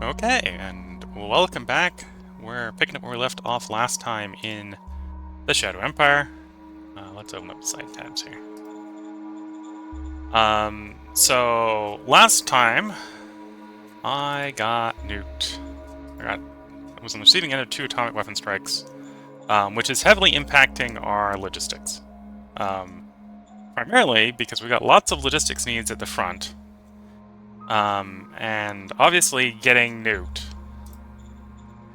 Okay, and welcome back. We're picking up where we left off last time in the Shadow Empire. Let's open up the side tabs here. So last time I got nuked. I was on the receiving end of 2 atomic weapon strikes, which is heavily impacting our logistics. Primarily because we got lots of logistics needs at the front. And obviously getting nuked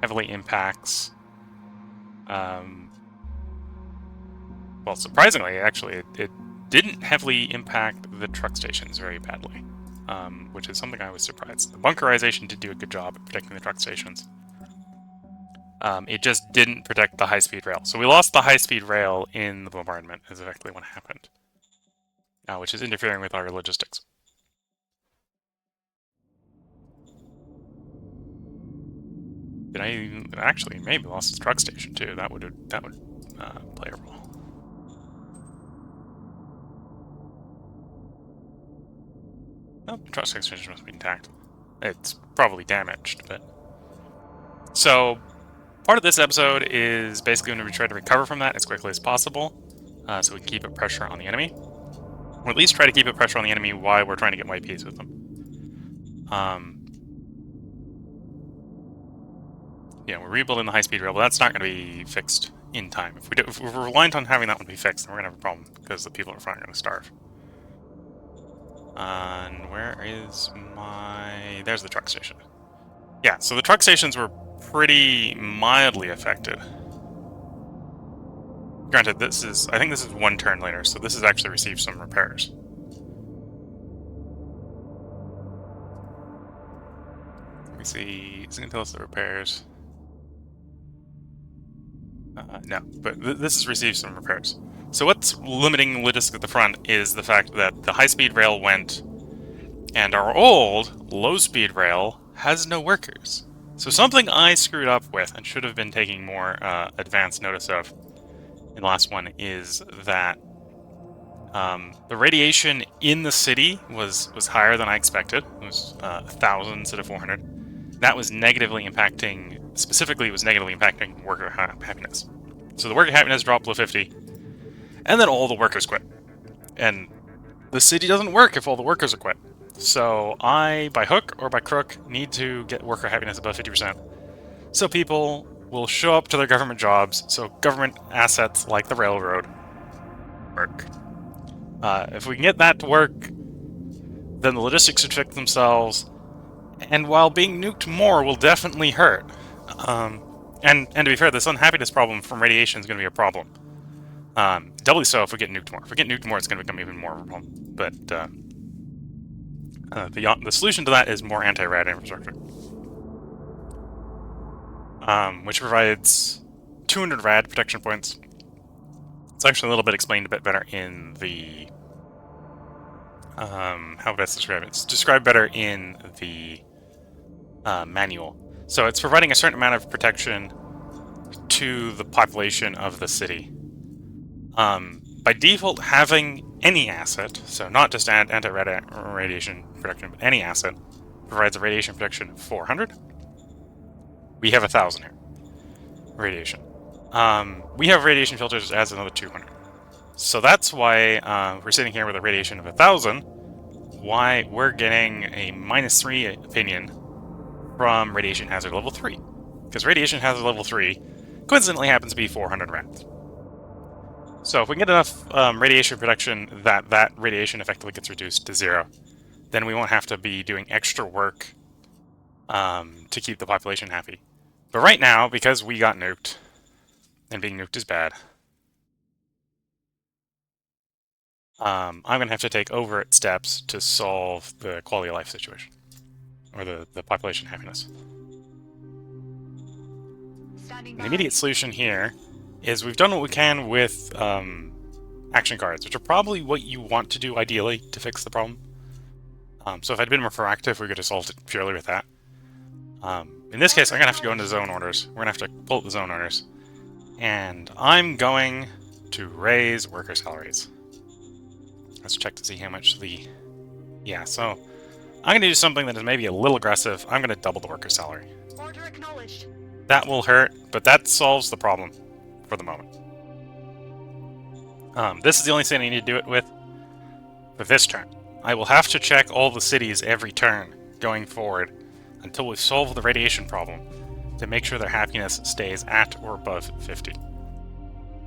heavily impacts well, surprisingly, actually, it didn't heavily impact the truck stations very badly, which is something I was surprised. The bunkerization did do a good job at protecting the truck stations. It just didn't protect the high-speed rail. So we lost the high-speed rail in the bombardment, is effectively what happened, which is interfering with our logistics. Did I even actually maybe lost the truck station too? That would play a role. Oh, the truck station must be intact. It's probably damaged, but so part of this episode is basically going to try to recover from that as quickly as possible, so we can keep up pressure on the enemy, or at least try to keep up pressure on the enemy while we're trying to get white peace with them. Yeah, we're rebuilding the high-speed rail, but that's not going to be fixed in time. If we're reliant on having that one be fixed, then we're going to have a problem because the people in front are going to starve. And where is my... There's the truck station. Yeah, so the truck stations were pretty mildly affected. Granted, I think this is 1 turn later, so this has actually received some repairs. Let me see, is it going to tell us the repairs? No, but this has received some repairs. So what's limiting logistics at the front is the fact that the high-speed rail went, and our old low-speed rail has no workers. So something I screwed up with and should have been taking more advanced notice of in the last one is that the radiation in the city was higher than I expected. It was 1,000 instead of 400. That was negatively impacting, specifically, it was negatively impacting worker happiness. So the worker happiness dropped below 50, and then all the workers quit. And the city doesn't work if all the workers are quit. So I, by hook or by crook, need to get worker happiness above 50%. So people will show up to their government jobs, so government assets like the railroad work. If we can get that to work, then the logistics should fix themselves, and while being nuked more will definitely hurt. And to be fair, this unhappiness problem from radiation is going to be a problem. Doubly so if we get nuked more. If we get nuked more, it's going to become even more of a problem. But the solution to that is more anti-rad infrastructure, which provides 200 rad protection points. It's actually a little bit explained a bit better in the how best to describe it. It's described better in the manual. So it's providing a certain amount of protection to the population of the city. By default, having any asset, so not just anti-radiation protection, but any asset, provides a radiation protection of 400. We have 1,000 here. Radiation. We have radiation filters as another 200. So that's why we're sitting here with a radiation of 1,000, why we're getting a -3 opinion from radiation hazard level 3. Because radiation hazard level 3 coincidentally happens to be 400 rads. So if we can get enough radiation protection that radiation effectively gets reduced to 0, then we won't have to be doing extra work to keep the population happy. But right now, because we got nuked, and being nuked is bad, I'm going to have to take overt steps to solve the quality of life situation, or the population happiness. The immediate solution here is we've done what we can with action cards, which are probably what you want to do ideally to fix the problem. So if I'd been more proactive, we could have solved it purely with that. In this case, I'm going to have to go into zone orders. We're going to have to pull up the zone orders. And I'm going to raise worker salaries. Let's check to see how much the... Yeah, so I'm going to do something that is maybe a little aggressive. I'm going to double the worker salary. Order acknowledged. That will hurt, but that solves the problem for the moment. This is the only thing I need to do it with for this turn. I will have to check all the cities every turn going forward until we solve the radiation problem to make sure their happiness stays at or above 50.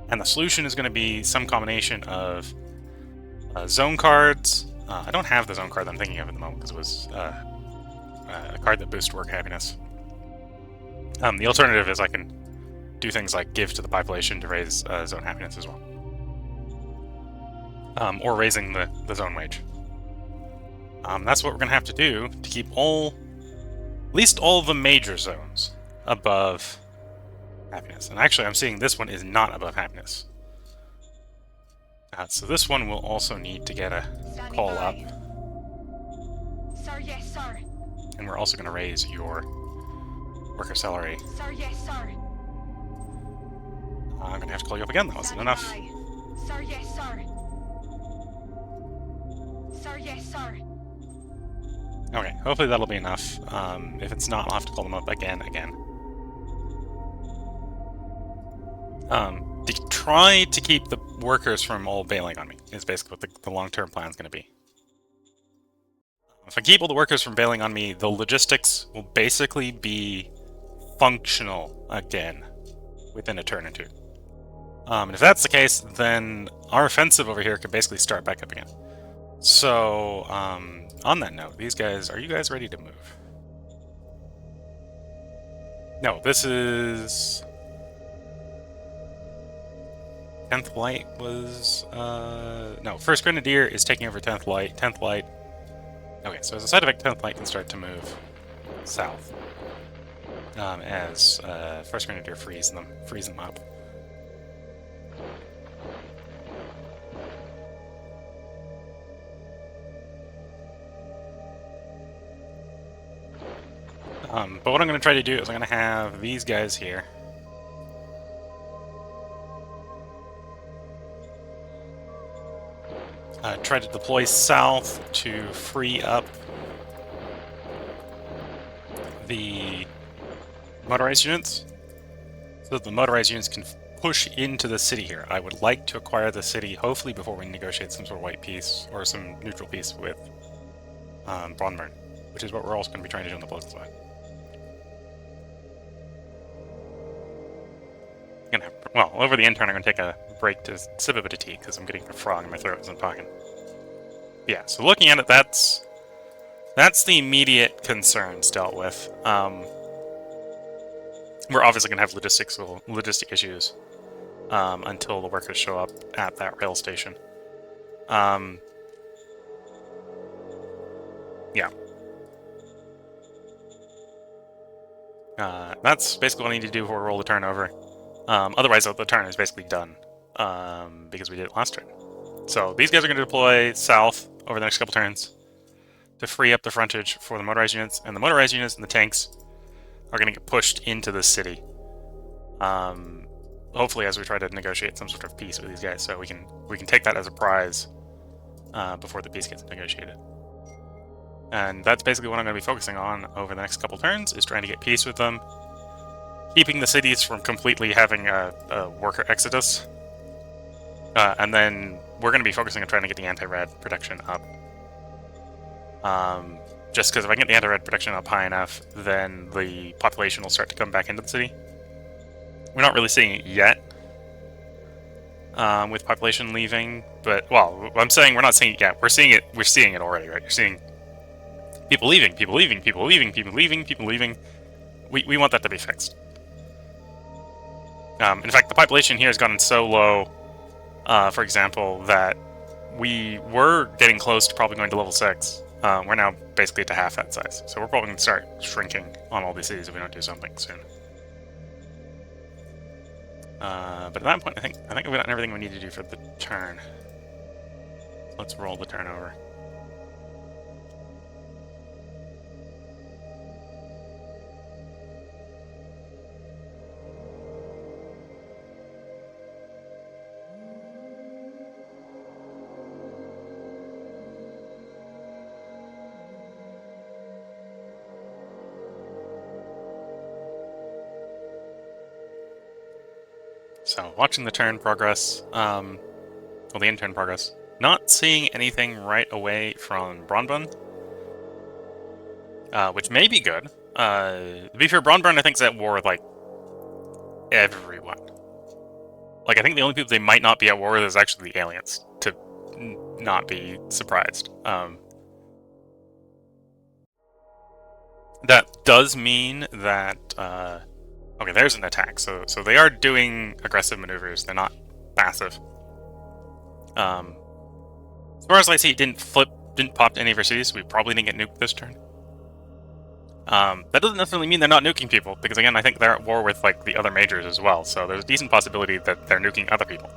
And the solution is going to be some combination of zone cards. I don't have the zone card that I'm thinking of at the moment because it was a card that boosts work happiness. The alternative is I can do things like give to the population to raise zone happiness as well. Or raising the zone wage. That's what we're going to have to do to keep at least all the major zones above happiness. And actually, I'm seeing this one is not above happiness. So this one will also need to get a call up. Sir, yes, sir. And we're also going to raise your worker salary. Sir, yes, sir. I'm going to have to call you up again. That wasn't enough. Sir, yes, sir. Sir, yes, sir. Okay, hopefully that'll be enough. If it's not, I'll have to call them up again. To try to keep the workers from all bailing on me is basically what the long-term plan is going to be. If I keep all the workers from bailing on me, the logistics will basically be functional again within a turn or two. And if that's the case, then our offensive over here could basically start back up again. So, on that note, are you guys ready to move? No, this is... 10th Light was... no, 1st Grenadier is taking over 10th Light. 10th Light... Okay, so as a side effect, 10th Light can start to move south. As 1st Grenadier frees them up. But what I'm going to try to do is I'm going to have these guys here. Try to deploy south to free up the motorized units, so that the motorized units can push into the city here. I would like to acquire the city, hopefully before we negotiate some sort of white peace, or some neutral peace with Bronburn, which is what we're also going to be trying to do on the political side. Well, over the intern, I'm going to take a break to sip a bit of tea, because I'm getting a frog in my throat as I'm talking. Yeah, so looking at it, that's the immediate concerns dealt with. We're obviously going to have logistic issues until the workers show up at that rail station. Yeah. That's basically what I need to do before we roll the turn over. Otherwise, the turn is basically done, because we did it last turn. So these guys are going to deploy south over the next couple turns to free up the frontage for the motorized units, and the motorized units and the tanks are going to get pushed into the city. Hopefully, as we try to negotiate some sort of peace with these guys, so we can take that as a prize before the peace gets negotiated. And that's basically what I'm going to be focusing on over the next couple turns, is trying to get peace with them, keeping the cities from completely having a worker exodus, and then we're going to be focusing on trying to get the anti-rad protection up. Just because if I can get the anti-rad protection up high enough, then the population will start to come back into the city. We're not really seeing it yet, with population leaving, but, well, I'm saying we're not seeing it yet. We're seeing it already, right? You're seeing people leaving. We want that to be fixed. In fact, the population here has gotten so low, for example, that we were getting close to probably going to level 6. We're now basically to half that size. So we're probably going to start shrinking on all these cities if we don't do something soon. But at that point, I think we've gotten everything we need to do for the turn. Let's roll the turn over. So, watching the turn progress, well, the in-turn progress. Not seeing anything right away from Bronbun, which may be good. To be fair, Bronbun I think is at war with, like, everyone. Like, I think the only people they might not be at war with is actually the aliens, to not be surprised. That does mean that, okay, there's an attack, so they are doing aggressive maneuvers, they're not passive. As far as I see, it didn't pop to any of our cities, so we probably didn't get nuked this turn. That doesn't necessarily mean they're not nuking people, because again, I think they're at war with, like, the other majors as well, so there's a decent possibility that they're nuking other people.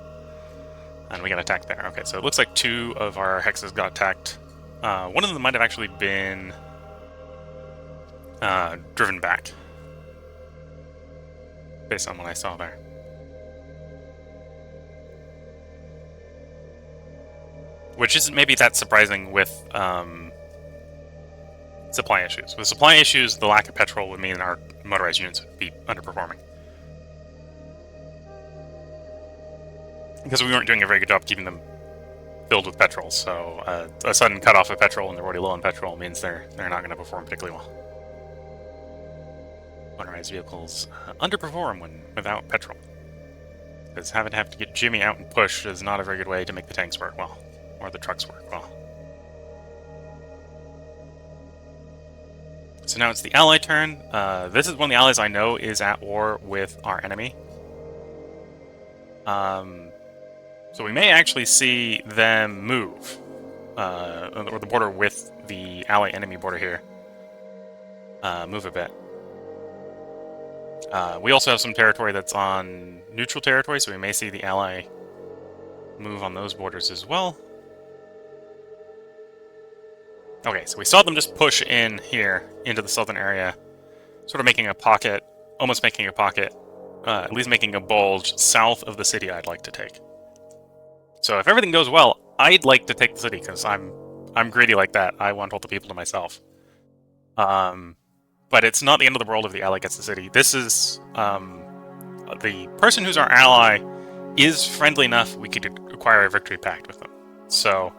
And we got attacked there. Okay, so it looks like 2 of our hexes got attacked. One of them might have actually been driven back, based on what I saw there. Which isn't maybe that surprising with supply issues. With supply issues, the lack of petrol would mean our motorized units would be underperforming. Because we weren't doing a very good job keeping them filled with petrol, so a sudden cutoff of petrol and they're already low on petrol means they're not going to perform particularly well. Motorized vehicles underperform when without petrol. Because having to get Jimmy out and push is not a very good way to make the tanks work well, or the trucks work well. So now it's the ally turn. This is one of the allies I know is at war with our enemy. So we may actually see them move, or the border with the ally-enemy border here, move a bit. We also have some territory that's on neutral territory, so we may see the ally move on those borders as well. Okay, so we saw them just push in here into the southern area, sort of making a pocket, almost making a pocket, at least making a bulge south of the city I'd like to take. So if everything goes well, I'd like to take the city, because I'm greedy like that. I want all the people to myself. But it's not the end of the world if the ally gets the city. This is, the person who's our ally is friendly enough we could acquire a victory pact with them. So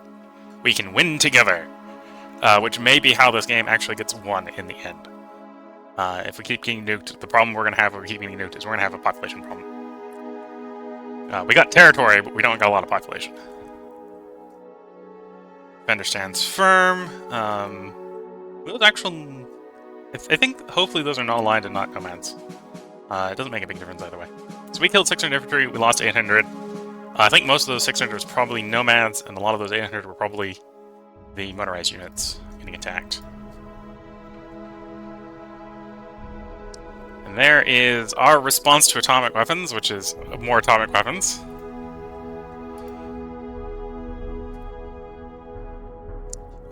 we can win together. Which may be how this game actually gets won in the end. If we keep getting nuked, the problem we're going to have if we keep getting nuked is we're going to have a population problem. We got territory, but we don't got a lot of population. Defender stands firm. Those actual... I think hopefully those are not aligned and not nomads. It doesn't make a big difference either way. So we killed 600 infantry, we lost 800. I think most of those 600 was probably nomads, and a lot of those 800 were probably the motorized units getting attacked. And there is our response to atomic weapons, which is more atomic weapons.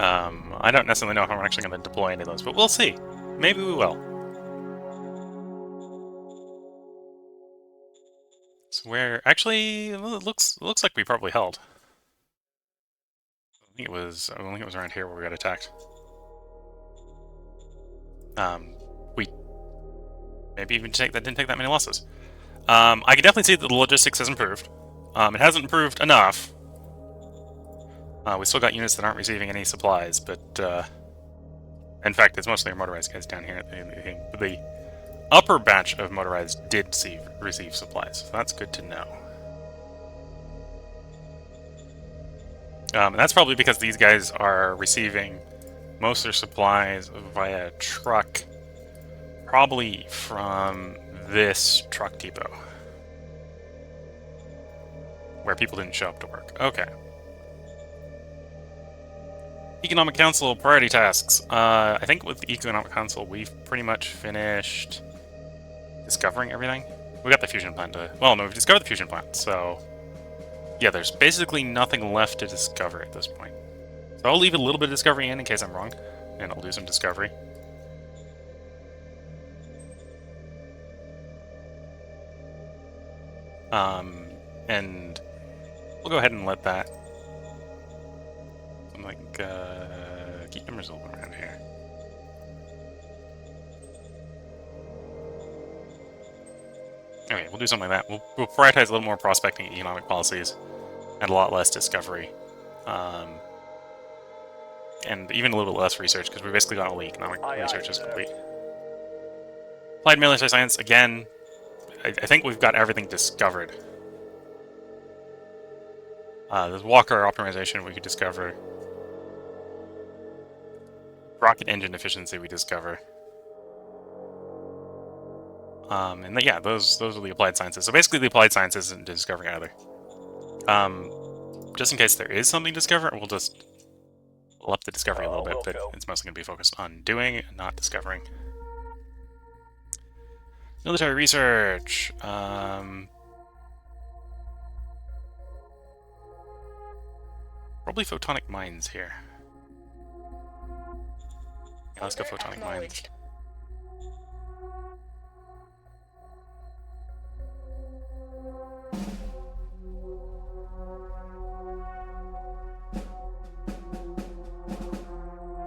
I don't necessarily know if I'm actually going to deploy any of those, but we'll see. Maybe we will. So where actually it looks like we probably held. I think it was around here where we got attacked. We maybe even didn't take that many losses. I can definitely see that the logistics has improved. It hasn't improved enough. We still got units that aren't receiving any supplies, but in fact, it's mostly our motorized guys down here. The upper batch of motorized did receive supplies, so that's good to know. And that's probably because these guys are receiving most of their supplies via truck, probably from this truck depot, where people didn't show up to work. Okay. Economic Council priority tasks. I think with the Economic Council, we've pretty much finished discovering everything. We got the fusion plant to... Well, no, we've discovered the fusion plant, so... Yeah, there's basically nothing left to discover at this point. So I'll leave a little bit of discovery in case I'm wrong, and I'll do some discovery. And we'll go ahead and let that... keep numbers open around here. Okay, we'll do something like that. We'll prioritize a little more prospecting economic policies and a lot less discovery. And even a little bit less research, because we basically got all the economic research is complete. Applied military science, again, I think we've got everything discovered. There's Walker optimization we could discover. Rocket engine efficiency we discover. And yeah, those are the applied sciences. So basically the applied sciences isn't discovering either. Just in case there is something to discover, we'll just up the discovery a little bit, but it's mostly going to be focused on doing, not discovering. Military research. Probably photonic mines here. Yeah, let's go photonic mines.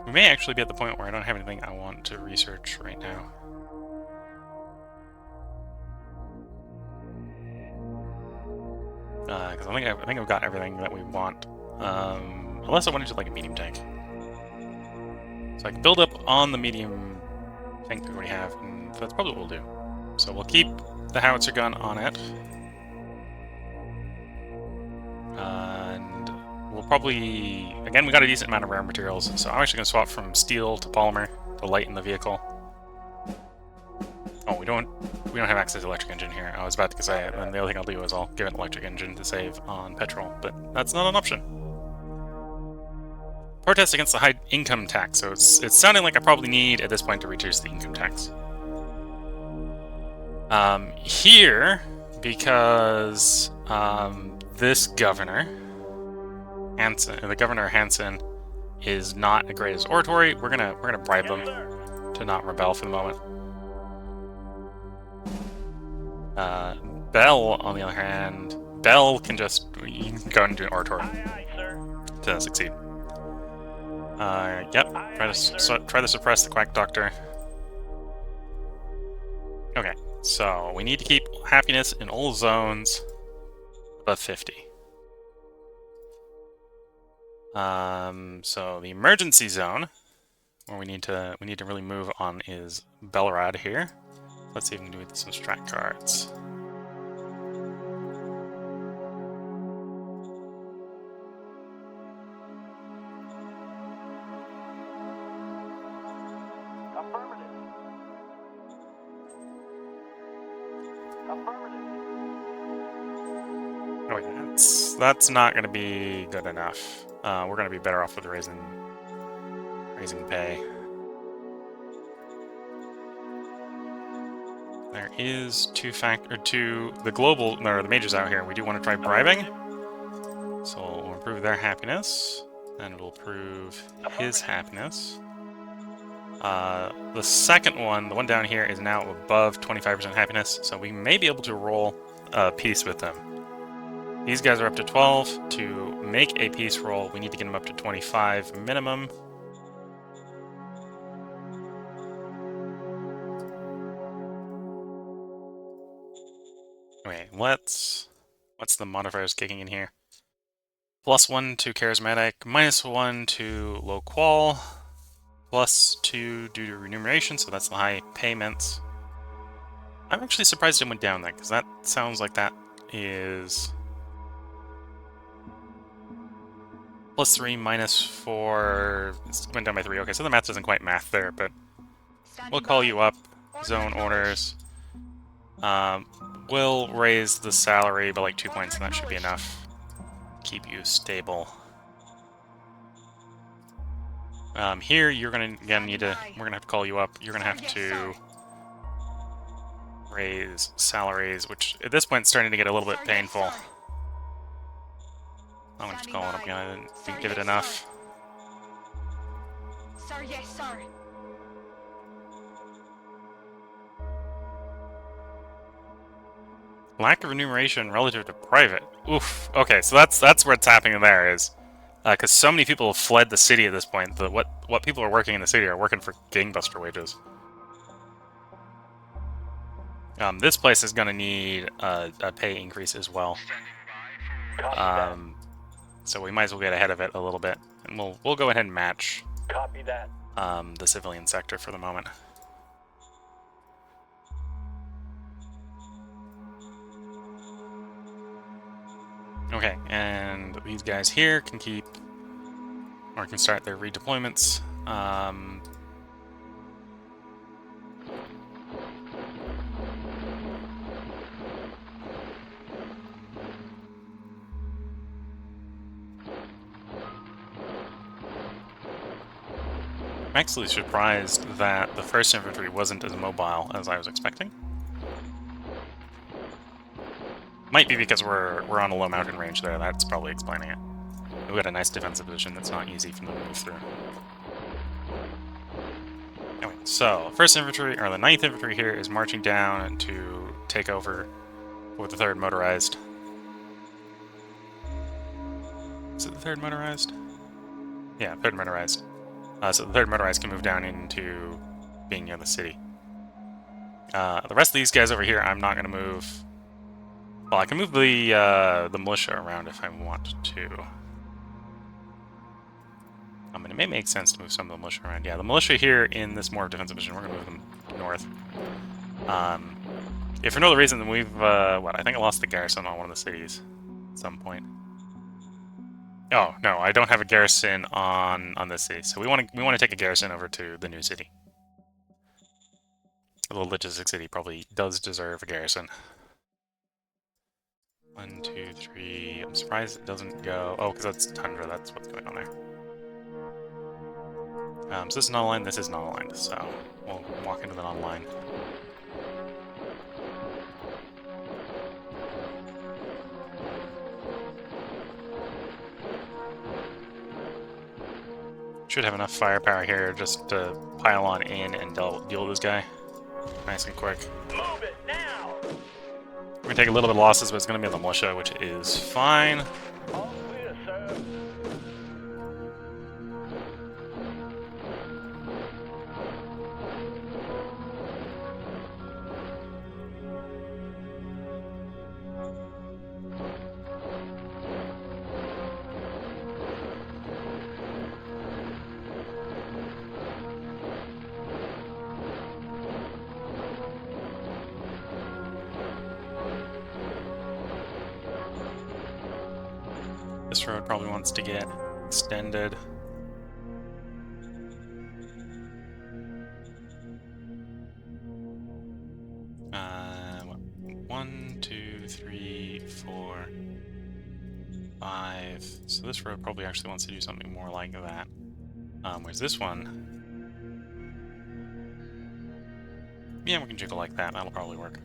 We may actually be at the point where I don't have anything I want to research right now. Because I think I've got everything that we want. Unless I want to do like a medium tank. So I can build up on the medium tank we already have, and that's probably what we'll do. So we'll keep the howitzer gun on it. And we'll probably... Again, we got a decent amount of rare materials, so I'm actually going to swap from steel to polymer to lighten the vehicle. Oh, we don't have access to electric engine here. I was about to say it, and the other thing I'll do is I'll give an electric engine to save on petrol, but that's not an option. Protest against the high income tax, so it's sounding like I probably need, at this point, to reduce the income tax. Here, because this governor, Hansen, the Governor Hansen, is not the greatest oratory, we're gonna bribe them to not rebel for the moment. Bell, on the other hand, Bell can just go and do an oratory to succeed. Yep. Try to suppress the Quack Doctor. Okay, so we need to keep happiness in all zones above 50. So the emergency zone, where we need to really move on, is Belrad here. Let's see if we can do some strat cards. Oh, that's not going to be good enough. We're going to be better off with raising pay. There is the majors out here. We do want to try bribing, so we'll improve their happiness, and we'll improve his happiness. The second one, the one down here, is now above 25% happiness, so we may be able to roll a peace with them. These guys are up to 12. To make a peace roll, we need to get them up to 25 minimum. Okay, what's the modifiers kicking in here? +1 to charismatic, -1 to low qual, +2 due to remuneration, so that's the high payments. I'm actually surprised it went down then, because that sounds like that is +3, -4. It went down by 3. Okay, so the math doesn't quite math there, but we'll call you up. Zone orders. We'll raise the salary by like 2 points, and that should be enough. Keep you stable. Here, you're gonna we're gonna have to call you up. You're gonna have to raise salaries, which at this point is starting to get a little bit painful. I'm gonna just call it up again. I didn't give it enough. Sir, yes, sir. Lack of remuneration relative to private. Oof. Okay, so that's what's happening there is, because so many people have fled the city at this point. What people are working in the city are working for gangbuster wages. This place is going to need a pay increase as well. So we might as well get ahead of it a little bit, and we'll go ahead and match Copy that. the civilian sector for the moment. Okay, and these guys here can keep, or can start their redeployments. I'm actually surprised that the 1st Infantry wasn't as mobile as I was expecting. Might be because we're on a low mountain range there, that's probably explaining it. We've got a nice defensive position that's not easy for them to move through. Anyway, so 1st Infantry, or the 9th Infantry here, is marching down to take over with the 3rd Motorized. Is it the 3rd Motorized? Yeah, 3rd Motorized. So the 3rd Motorized can move down into being near the city. The rest of these guys over here, I'm not going to move. Well, I can move the militia around if I want to. I mean, it may make sense to move some of the militia around. Yeah, the militia here in this more defensive position, we're going to move them north. If for no other reason, then we've, I think I lost the garrison on one of the cities at some point. Oh, no, I don't have a garrison on this city, so we want to take a garrison over to the new city. The little logistic city probably does deserve a garrison. 1, 2, 3. I'm surprised it doesn't go. Oh, because that's tundra. That's what's going on there. So this is not aligned. This is not aligned. So we'll walk into the non-line. Should have enough firepower here just to pile on in and deal with this guy nice and quick. Move it now. We're gonna take a little bit of losses, but it's gonna be on the militia, which is fine. All clear, sir. This road probably wants to get extended. What? 1, 2, 3, 4, 5. So this road probably actually wants to do something more like that. Whereas this one, yeah, we can jiggle like that. That'll probably work.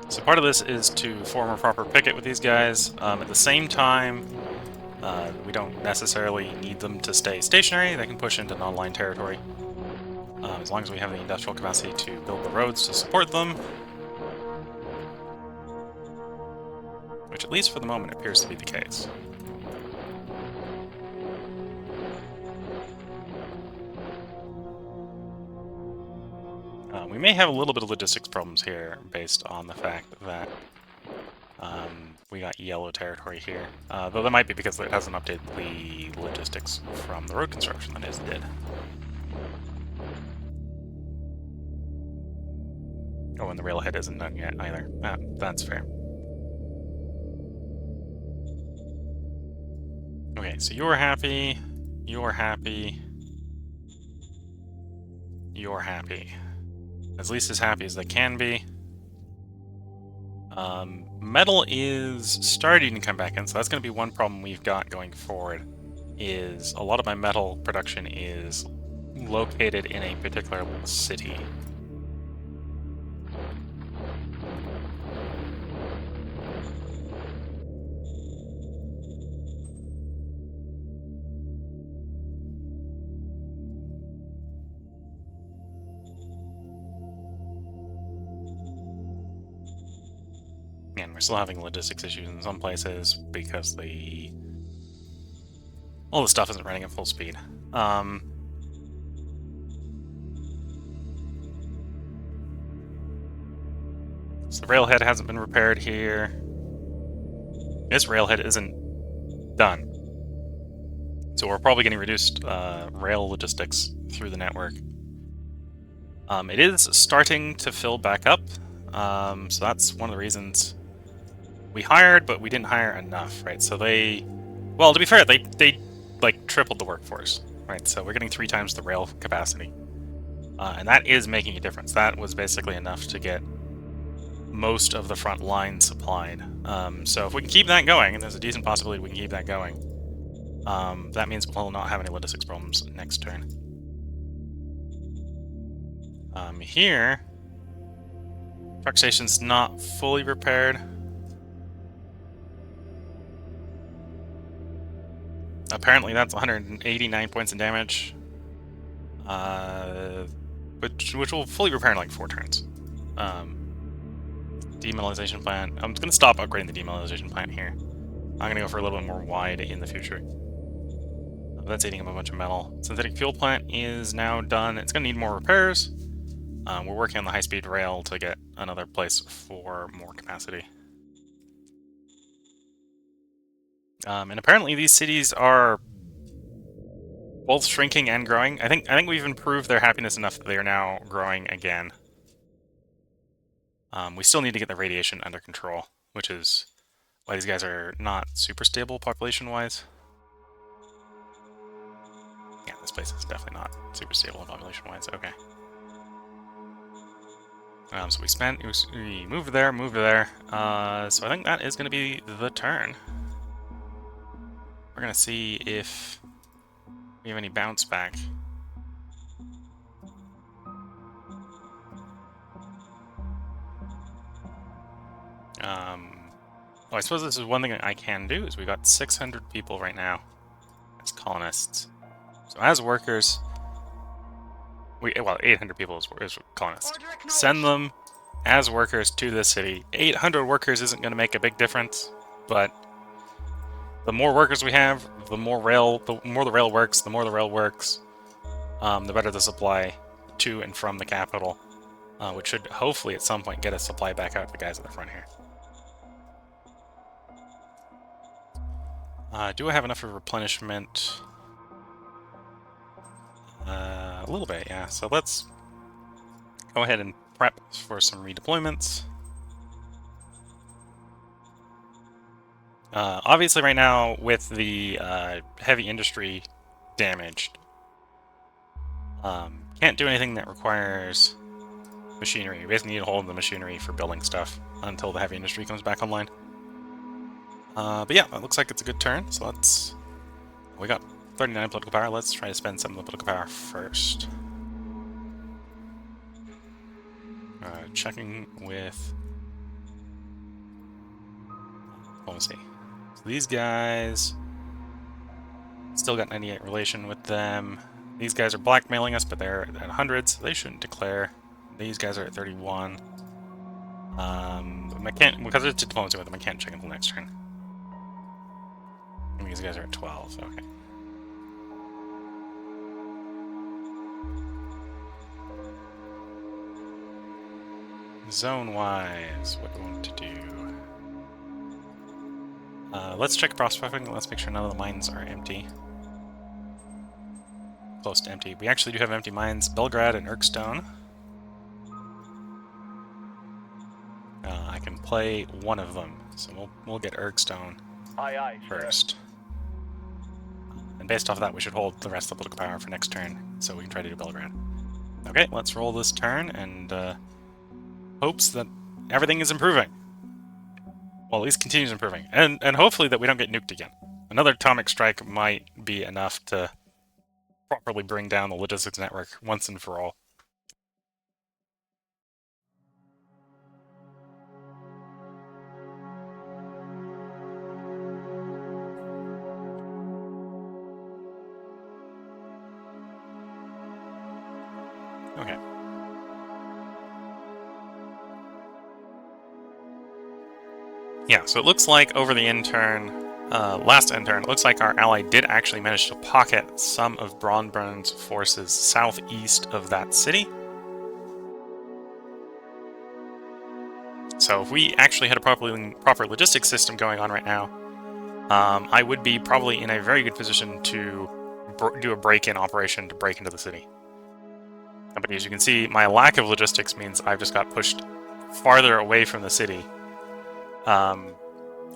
So part of this is to form a proper picket with these guys. At the same time, we don't necessarily need them to stay stationary. They can push into non-line territory. As long as we have the industrial capacity to build the roads to support them. Which, at least for the moment, appears to be the case. We may have a little bit of logistics problems here based on the fact that we got yellow territory here. Though that might be because it hasn't updated the logistics from the road construction that it did. Oh, and the railhead isn't done yet either. That's fair. Okay, so you're happy, you're happy, you're happy. At least as happy as they can be. Metal is starting to come back in, so that's going to be one problem we've got going forward, is a lot of my metal production is located in a particular city. And we're still having logistics issues in some places because all the stuff isn't running at full speed. So the railhead hasn't been repaired here. This railhead isn't done. So we're probably getting reduced rail logistics through the network. It is starting to fill back up. So that's one of the reasons we hired, but we didn't hire enough, right? So well, to be fair, they like tripled the workforce, right? So we're getting 3 times the rail capacity. And that is making a difference. That was basically enough to get most of the front line supplied. So if we can keep that going, and there's a decent possibility we can keep that going, that means we'll not have any logistics problems next turn. Here, truck station's not fully repaired. Apparently that's 189 points in damage, which will fully repair in like 4 turns. Demilitarization plant. I'm going to stop upgrading the demilitarization plant here. I'm going to go for a little bit more wide in the future. That's eating up a bunch of metal. Synthetic fuel plant is now done. It's going to need more repairs. We're working on the high-speed rail to get another place for more capacity. And apparently these cities are both shrinking and growing. I think we've improved their happiness enough that they are now growing again. We still need to get the radiation under control, which is why these guys are not super stable population-wise. Yeah, this place is definitely not super stable population-wise. Okay. So we moved there, so I think that is going to be the turn. We're going to see if we have any bounce back. Oh, I suppose this is one thing that I can do, is we got 600 people right now as colonists. So as workers, well, 800 people as colonists. Send them as workers to this city. 800 workers isn't going to make a big difference, but the more workers we have, the more the rail works, the better the supply to and from the capital, which should hopefully at some point get a supply back out to the guys at the front here. Do I have enough of replenishment? A little bit, yeah. So let's go ahead and prep for some redeployments. Obviously right now, with the heavy industry damaged, can't do anything that requires machinery. We basically need to hold the machinery for building stuff until the heavy industry comes back online. But yeah, it looks like it's a good turn, so we got 39 political power. Let's try to spend some of the political power first. Checking with diplomacy. So these guys still got 98 relation with them. These guys are blackmailing us, but they're at hundreds. So they shouldn't declare. These guys are at 31. Because it's diplomacy with them, I can't check until next turn. And these guys are at 12. Okay. Zone-wise, what do we want to do? Let's check prospecting. Let's make sure none of the mines are empty. Close to empty. We actually do have empty mines. Belgrade and Erkstone. I can play one of them, so we'll get Erkstone first. And based off of that, we should hold the rest of the political power for next turn, so we can try to do Belgrade. Okay, let's roll this turn, and hopes that everything is improving. Well, at least continues improving. And hopefully that we don't get nuked again. Another atomic strike might be enough to properly bring down the logistics network once and for all. Okay. Yeah, so it looks like over the last intern, it looks like our ally did actually manage to pocket some of Bronburn's forces southeast of that city. So if we actually had a proper logistics system going on right now, I would be probably in a very good position to do a break-in operation to break into the city. But as you can see, my lack of logistics means I've just got pushed farther away from the city.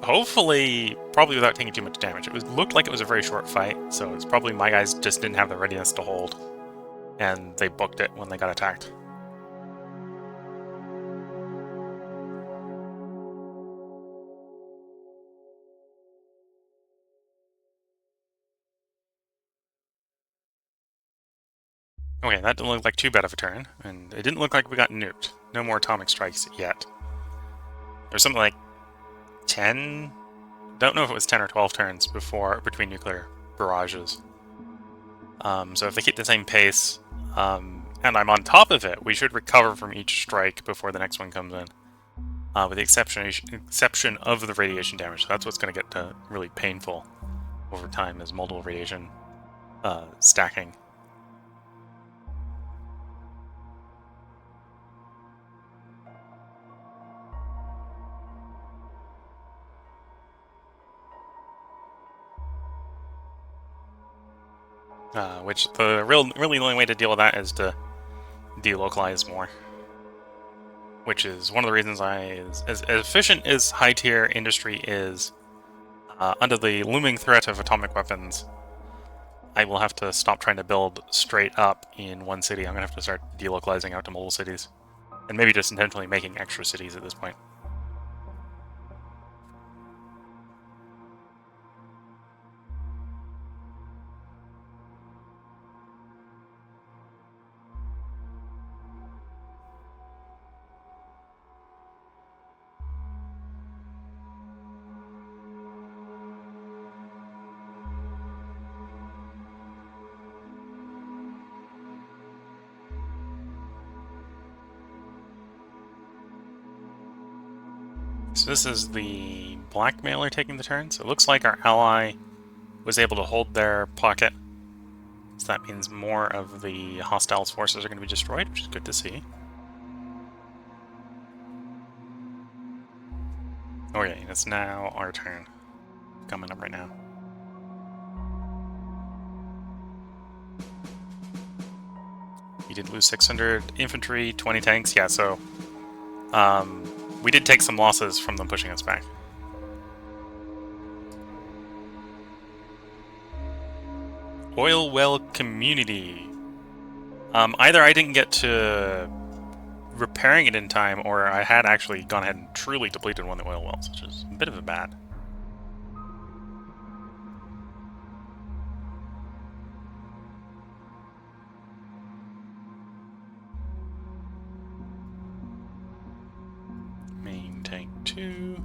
Hopefully, probably without taking too much damage. Looked like it was a very short fight, so it's probably my guys just didn't have the readiness to hold, and they booked it when they got attacked. Okay, that didn't look like too bad of a turn, and it didn't look like we got nuked. No more atomic strikes yet. There's something like 10... Don't know if it was 10 or 12 turns between nuclear barrages. So if they keep the same pace, and I'm on top of it, we should recover from each strike before the next one comes in. With the exception of the radiation damage. So that's what's going to get really painful over time, is multiple radiation stacking. Which the really only way to deal with that is to delocalize more. Which is one of the reasons as efficient as high-tier industry is, under the looming threat of atomic weapons, I will have to stop trying to build straight up in one city. I'm going to have to start delocalizing out to multiple cities. And maybe just intentionally making extra cities at this point. So this is the blackmailer taking the turn. So it looks like our ally was able to hold their pocket. So that means more of the hostiles' forces are going to be destroyed, which is good to see. Okay, it's now our turn. Coming up right now. We did lose 600 infantry, 20 tanks. Yeah, so we did take some losses from them pushing us back. Oil well community. Either I didn't get to repairing it in time, or I had actually gone ahead and truly depleted one of the oil wells, which is a bit of a bad. Main tank 2.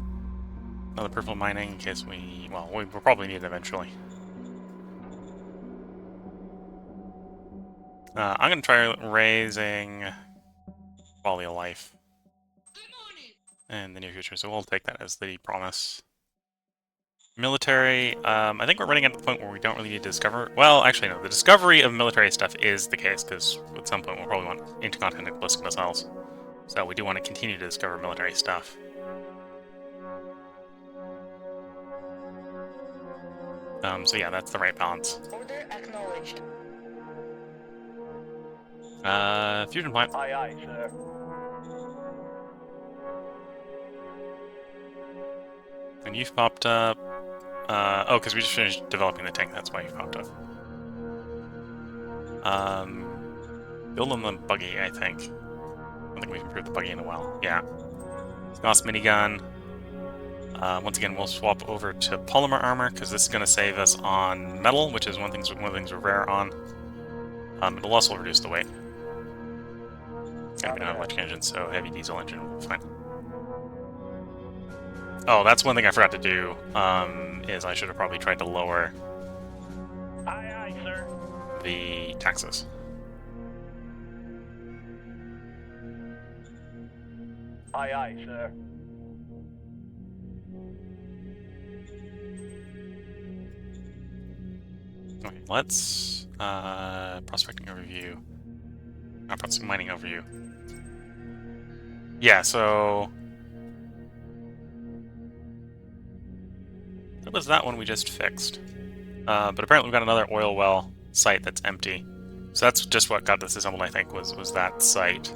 Another purple mining in case we'll probably need it eventually. I'm going to try raising quality of life in the near future, so we'll take that as the promise. Military, I think we're running at the point where we don't really need to discover... Well, actually, no. The discovery of military stuff is the case, because at some point we'll probably want intercontinental ballistic missiles. So we do want to continue to discover military stuff. So yeah, that's the right balance. Order acknowledged. Fusion plant. Aye, aye, sir. And you've popped up... oh, because we just finished developing the tank, that's why you popped up. Build on the buggy, I think. I don't think we've improved the buggy in a while. Yeah. Scott's minigun. Once again, we'll swap over to polymer armor, because this is going to save us on metal, which is one of the things we're rare on. It'll also reduce the weight. And we don't have electric engine, so heavy diesel engine will be fine. Oh, that's one thing I forgot to do, is I should have probably tried to lower Aye, aye, sir. the taxes. Aye, aye, sir. Let's prospecting overview. Not prospecting, mining overview. Yeah, so that was that one we just fixed. But apparently we've got another oil well site that's empty. So that's just what got this disassembled, I think, was that site.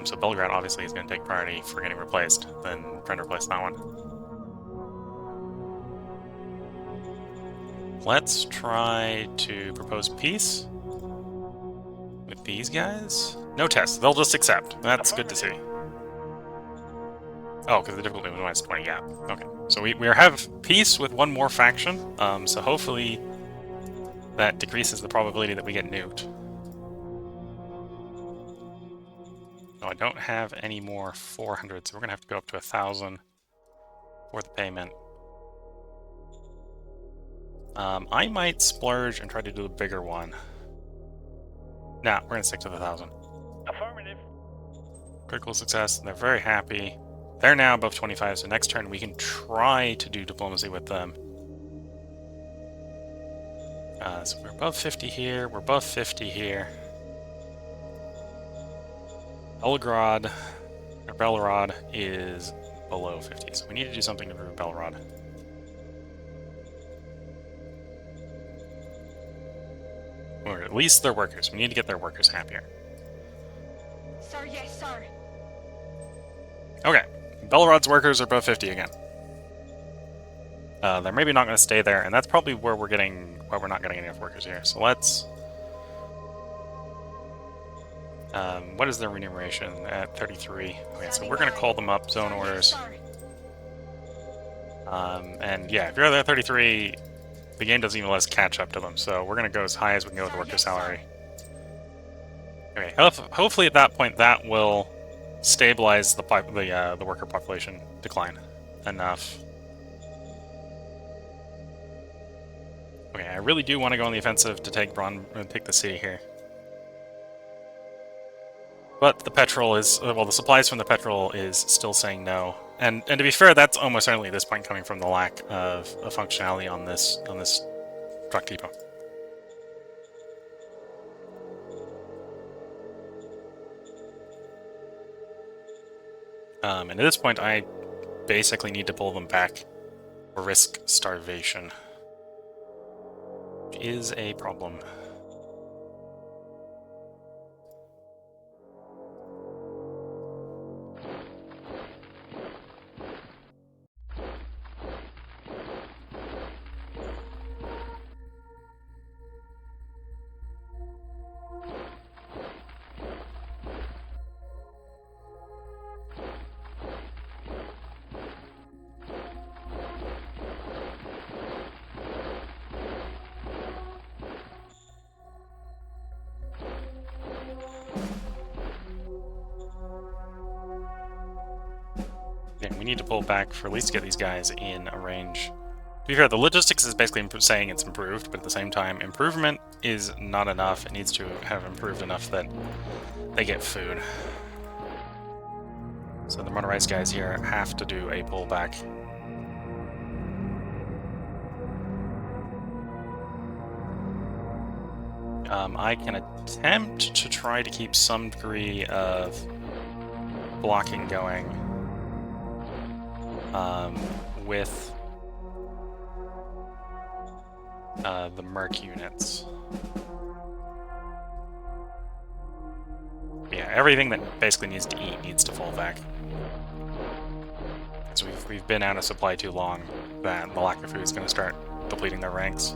So Belgrade obviously is going to take priority for getting replaced, then trying to replace that one. Let's try to propose peace with these guys. No tests, they'll just accept. That's good to see. Oh, because the difficulty was minus 20, yeah. Okay, so we have peace with one more faction, so hopefully that decreases the probability that we get nuked. No, I don't have any more 400, so we're going to have to go up to 1,000 for the payment. I might splurge and try to do a bigger one. Nah, we're going to stick to the 1,000. Affirmative. Critical success, they're very happy. They're now above 25, so next turn we can try to do diplomacy with them. So we're above 50 here, we're above 50 here. Belgrade, or Belrod is below 50, so we need to do something to improve Belrod. Or at least their workers. We need to get their workers happier. Sir, yes, sir. Okay, Belrod's workers are above 50 again. They're maybe not going to stay there, and that's probably where we're not getting enough workers here. So let's... what is their remuneration at 33? Okay, so we're going to call them up, zone orders. And yeah, if you're at 33, the game doesn't even let us catch up to them, so we're going to go as high as we can go with worker salary. Okay, hopefully at that point that will stabilize the worker population decline enough. Okay, I really do want to go on the offensive to take the city here. But the petrol is, well, the supplies from the petrol is still saying no. And to be fair, that's almost certainly at this point coming from the lack of functionality on this truck depot. And at this point, I basically need to pull them back or risk starvation, which is a problem. Yeah, we need to pull back for at least to get these guys in a range. To be fair, the logistics is basically saying it's improved, but at the same time, improvement is not enough. It needs to have improved enough that they get food. So the motorized guys here have to do a pullback. I can attempt to try to keep some degree of blocking going with the Merc units. Yeah, everything that basically needs to eat needs to fall back. So we've been out of supply too long that the lack of food is going to start depleting their ranks.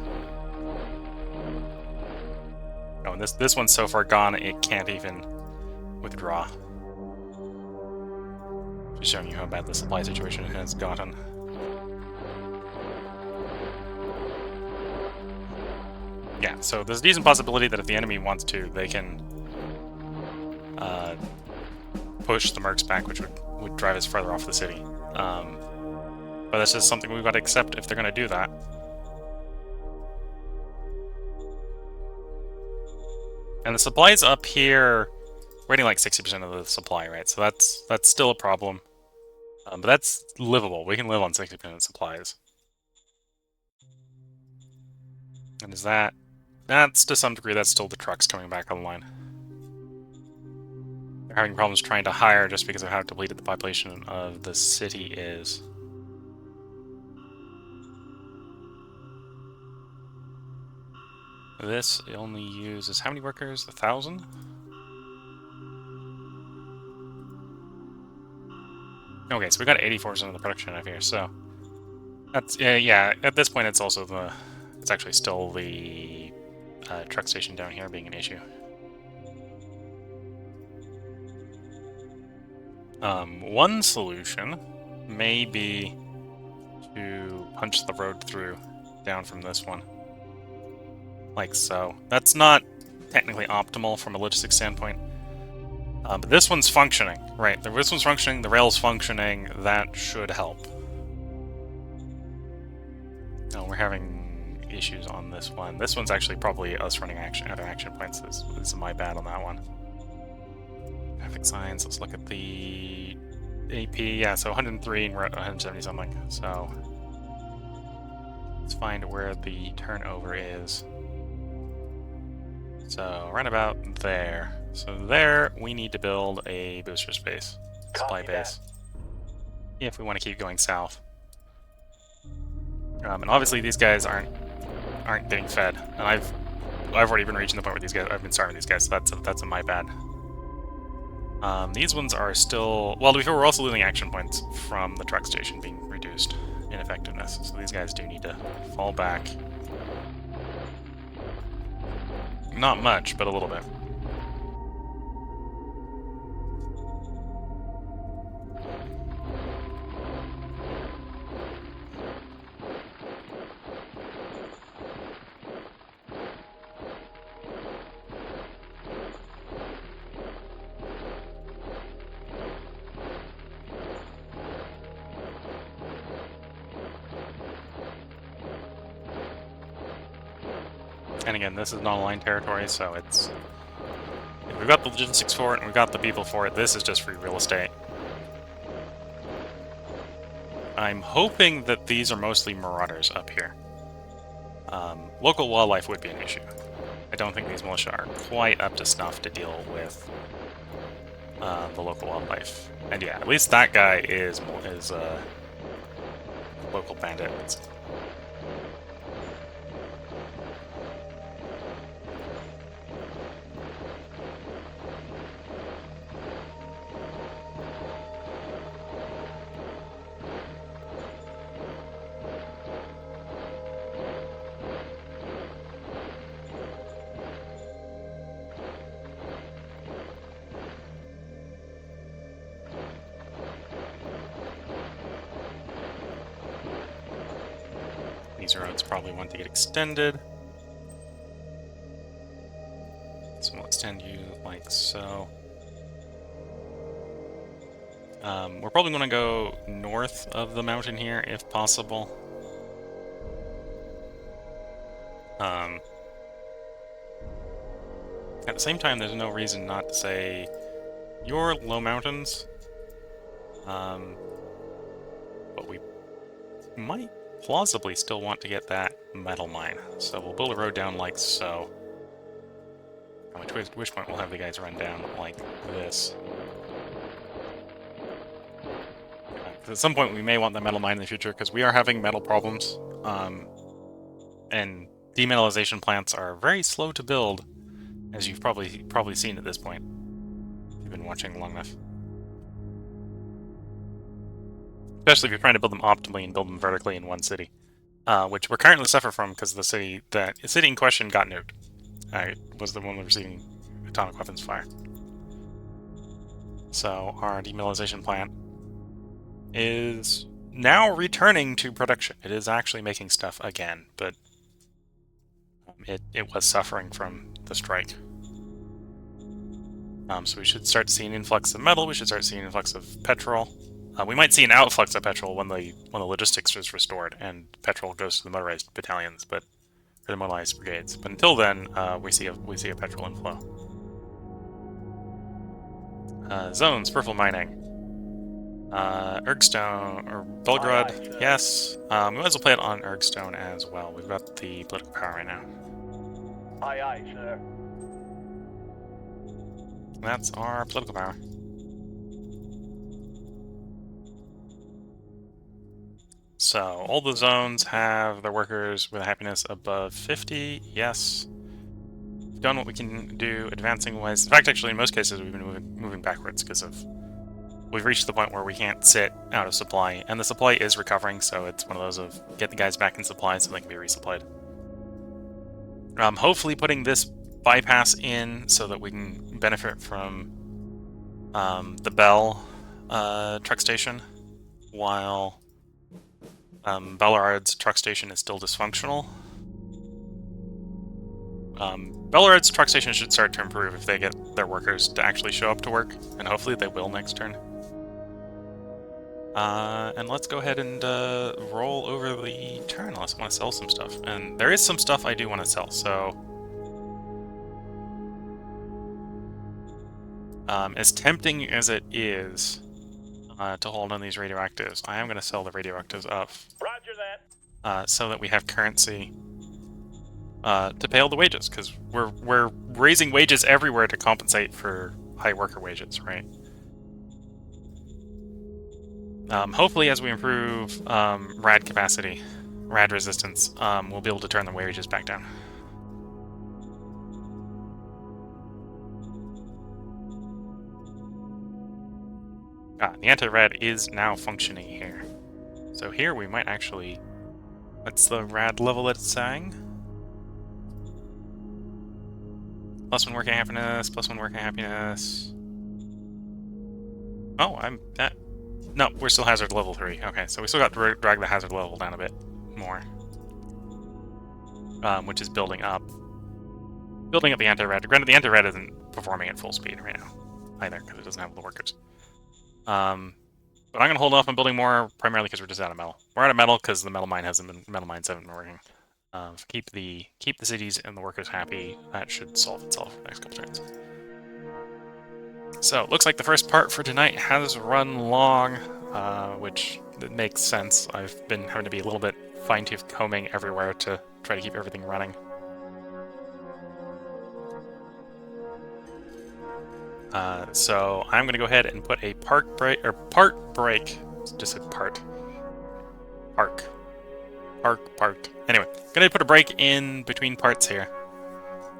Oh, and this one's so far gone it can't even withdraw. Just showing you how bad the supply situation has gotten. Yeah, so there's a decent possibility that if the enemy wants to, they can push the mercs back, which would drive us further off the city. But that's just something we've got to accept if they're going to do that. And the supply's up here, we're getting like 60% of the supply, right? So that's still a problem. But that's livable. We can live on 60% of supplies. And is that... That's, to some degree, that's still the trucks coming back online. They're having problems trying to hire just because of how depleted the population of the city is. This only uses how many workers? 1,000? Okay, so we got 84% of the production out here, so... That's, yeah, at this point it's also the... It's actually still the truck station down here being an issue. One solution may be to punch the road through down from this one. Like so. That's not technically optimal from a logistics standpoint. But this one's functioning, right? This one's functioning, the rail's functioning, that should help. No, we're having issues on this one. This one's actually probably us running out of action points. This is my bad on that one. Traffic signs, let's look at the AP. Yeah, so 103 and we're at 170 something. So let's find where the turnover is. So right about there. So there we need to build a booster space, supply base, if we want to keep going south. And obviously these guys aren't getting fed, and I've already been reaching the point where these guys I've been starving these guys. So that's my bad. These ones are still well. Before we're also losing action points from the truck station being reduced in effectiveness. So these guys do need to fall back. Not much, but a little bit. And again, this is non-aligned territory, so it's... We've got the logistics for it, and we've got the people for it. This is just free real estate. I'm hoping that these are mostly marauders up here. Local wildlife would be an issue. I don't think these militia are quite up to snuff to deal with the local wildlife. And yeah, at least that guy is local bandit. These roads probably want to get extended. So we'll extend you like so. We're probably going to go north of the mountain here, if possible. At the same time, there's no reason not to say, you're low mountains. But we might plausibly still want to get that metal mine. So we'll build a road down like so. At which point we'll have the guys run down like this. At some point we may want the metal mine in the future, because we are having metal problems. And demineralization plants are very slow to build, as you've probably seen at this point, if you've been watching long enough. Especially if you're trying to build them optimally and build them vertically in one city, which we're currently suffering from because the city in question got nuked. It was the one receiving atomic weapons fire. So our demineralization plant is now returning to production. It is actually making stuff again, but it was suffering from the strike. So we should start seeing influx of metal. We should start seeing influx of petrol. We might see an outflux of petrol when the logistics is restored and petrol goes to the motorized battalions, or the motorized brigades. But until then, we see a petrol inflow. Zones, peripheral mining. Ergstone, or Aye, Belgrade, sir. yes. We might as well play it on Ergstone as well. We've got the political power right now. Aye, sir. That's our political power. So, all the zones have their workers with a happiness above 50, yes. We've done what we can do, advancing ways. In fact, actually, in most cases, we've been moving backwards because of... We've reached the point where we can't sit out of supply, and the supply is recovering, so it's one of those of get the guys back in supply so they can be resupplied. Hopefully putting this bypass in so that we can benefit from the Bell truck station, while Bellard's truck station is still dysfunctional. Bellard's truck station should start to improve if they get their workers to actually show up to work, and hopefully they will next turn. And let's go ahead and roll over the turn unless I want to sell some stuff. And there is some stuff I do want to sell, so... as tempting as it is to hold on these radioactives, I am going to sell the radioactives up. Roger that. So that we have currency to pay all the wages, because we're raising wages everywhere to compensate for high worker wages, right? Hopefully, as we improve rad capacity, rad resistance, we'll be able to turn the wages back down. The anti-rad is now functioning here. So here we might actually... What's the rad level it's saying? +1 working happiness, +1 working happiness. Oh, I'm that. No, we're still hazard level 3. Okay, so we still got to drag the hazard level down a bit more. Which is building up. Building up the anti-rad. Granted, the anti-rad isn't performing at full speed right now, either, because it doesn't have the workers. But I'm going to hold off on building more, primarily because we're just out of metal. We're out of metal because the metal mines haven't been working. Keep the cities and the workers happy. That should solve itself for the next couple turns. So, looks like the first part for tonight has run long, which makes sense. I've been having to be a little bit fine-tooth combing everywhere to try to keep everything running. So I'm going to go ahead and put a part break. Just said part. Park. Anyway, going to put a break in between parts here.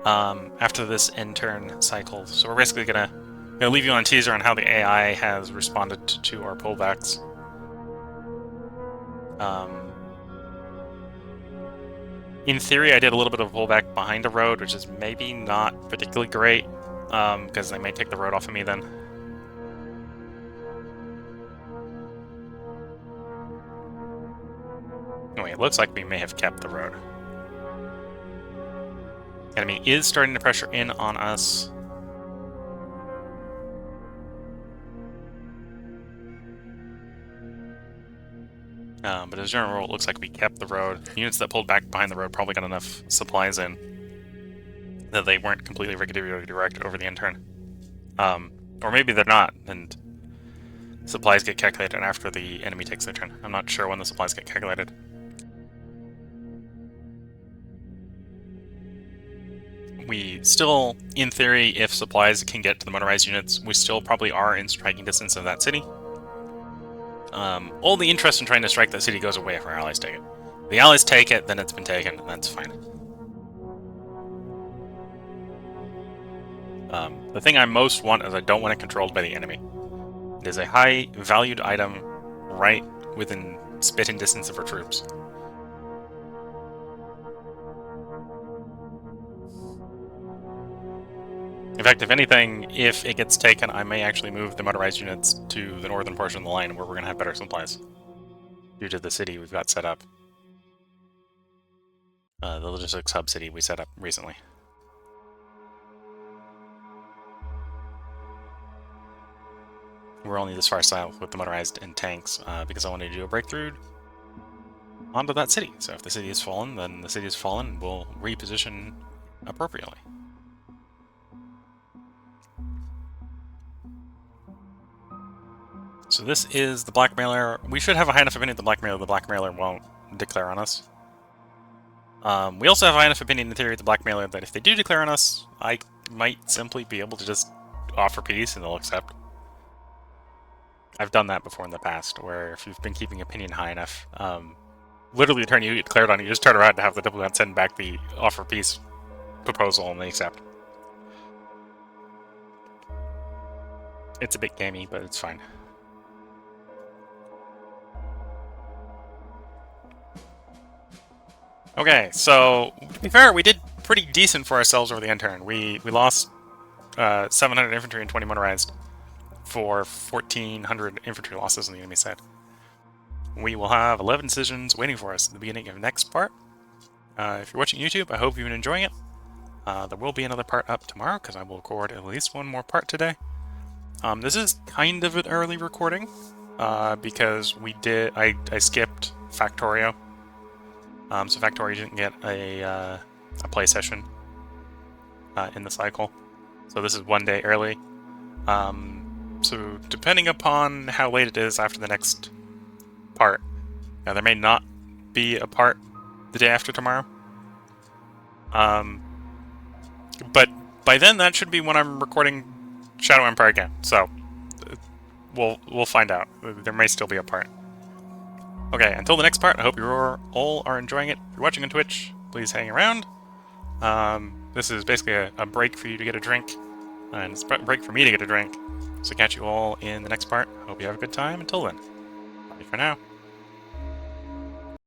After this end turn cycle. So we're basically going to leave you on a teaser on how the AI has responded to our pullbacks. In theory, I did a little bit of a pullback behind a road, which is maybe not particularly great, because they may take the road off of me then. Anyway, it looks like we may have kept the road. Enemy is starting to pressure in on us. But as a general rule, it looks like we kept the road. Units that pulled back behind the road probably got enough supplies in that they weren't completely redirect over the end turn. Or maybe they're not, and supplies get calculated after the enemy takes their turn. I'm not sure when the supplies get calculated. We still, in theory, if supplies can get to the motorized units, we still probably are in striking distance of that city. All the interest in trying to strike that city goes away if our allies take it. If the allies take it, then it's been taken, and that's fine. The thing I most want is I don't want it controlled by the enemy. It is a high-valued item right within spitting distance of our troops. In fact, if anything, if it gets taken, I may actually move the motorized units to the northern portion of the line where we're going to have better supplies. Due to the city we've got set up. The logistics hub city we set up recently. We're only this far south with the motorized and tanks because I wanted to do a breakthrough onto that city. So if the city has fallen, then the city has fallen and we'll reposition appropriately. So this is the blackmailer. We should have a high enough opinion the blackmailer won't declare on us. We also have a high enough opinion in theory the blackmailer that if they do declare on us, I might simply be able to just offer peace and they'll accept. I've done that before in the past, where if you've been keeping opinion high enough, literally the turn you get declared on, you just turn around to have the diplomat send back the offer peace proposal and they accept. It's a bit gamey, but it's fine. Okay, so to be fair, we did pretty decent for ourselves over the end turn. We lost 700 infantry and 20 motorized for 1,400 infantry losses on the enemy side. We will have 11 decisions waiting for us at the beginning of the next part. If you're watching YouTube, I hope you've been enjoying it. There will be another part up tomorrow, because I will record at least one more part today. This is kind of an early recording, because I skipped Factorio. So Factorio didn't get a play session in the cycle. So this is one day early. So depending upon how late it is after the next part, there may not be a part the day after tomorrow. But by then that should be when I'm recording Shadow Empire again. So we'll find out. There may still be a part. Okay, until the next part, I hope you all are enjoying it. If you're watching on Twitch, please hang around. This is basically a break for you to get a drink, and it's a break for me to get a drink. So catch you all in the next part. Hope you have a good time. Until then, bye for now.